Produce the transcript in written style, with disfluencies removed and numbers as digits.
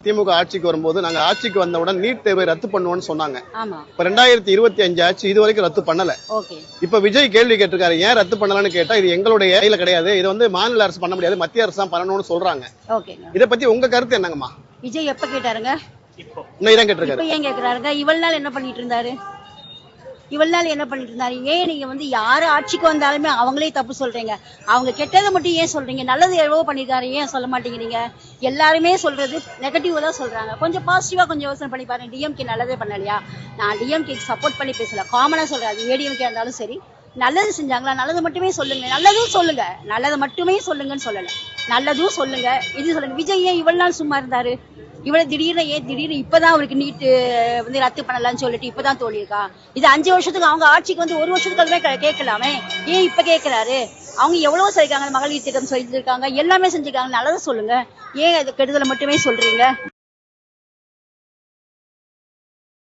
திமுக ஆட்சிக்கு வரும்போது நாங்க ஆட்சிக்கு வந்தவுடன் நீட் தேர்வை ரத்து பண்ணுவோம்னு சொன்னாங்க. இப்ப 2025 ஆட்சி இது வரைக்கும் ரத்து பண்ணல. இப்ப விஜய் கேள்வி கேட்டிருக்காரு, ஏன் ரத்து பண்ணலன்னு கேட்டா இது எங்களுடைய கையில கிடையாது, இது வந்து மாநில அரசு பண்ண முடியாது, மத்திய அரசு தான் பண்ணணும்னு சொல்றாங்க. இத பத்தி உங்க கருத்து என்னங்கம்மா? விஜய் எப்ப கேட்டாருங்க? இன்னும் கேட்டிருக்காரு. ஏன் கேக்குறாருங்க? இவ்வளவு நாள் என்ன பண்ணிட்டு இருந்தாரு? ஏன் நீங்க வந்து யாரு ஆட்சிக்கு வந்தாலுமே அவங்களே தப்பு சொல்றீங்க? அவங்க கெட்டதை மட்டும் ஏன் சொல்றீங்க? நல்லது எவ்வளவு பண்ணிருக்காரு ஏன் சொல்ல மாட்டேங்கிறீங்க? எல்லாருமே சொல்றது நெகட்டிவ் தான் சொல்றாங்க. கொஞ்சம் பாசிட்டிவா கொஞ்சம் யோசனை பண்ணி பாருங்க. டிஎம்கே நல்லதே பண்ணலையா? நான் டிஎம்கே சப்போர்ட் பண்ணி பேசல, காமனா சொல்றேன். அது ஏடிஎம்கே இருந்தாலும் சரி, நல்லது செஞ்சாங்களா? நல்லது மட்டுமே சொல்லுங்க. நல்லதும் சொல்லுங்க, நல்லதை மட்டுமே சொல்லுங்கன்னு சொல்லல, நல்லதும் சொல்லுங்க, இது சொல்லுங்க. விஜய் ஏன் இவ்வளவு நாள் சும்மா இருந்தாரு? இவ்வளவு திடீர்னு இப்பதான் அவருக்கு நீட்டு வந்து ரத்து பண்ணலாம்னு சொல்லிட்டு இப்பதான் தோழிருக்கா? இது 5 வருஷத்துக்கு அவங்க ஆட்சிக்கு வந்து 1 வருஷத்துக்கு கேட்கலாமே, ஏன் இப்ப கேட்கிறாரு? அவங்க எவ்வளவு சொல்லிருக்காங்க, மகளிர் திட்டம் சொல்லிருக்காங்க, எல்லாமே செஞ்சிருக்காங்க. நல்லதை சொல்லுங்க, ஏன் கெடுதலை மட்டுமே சொல்றீங்க?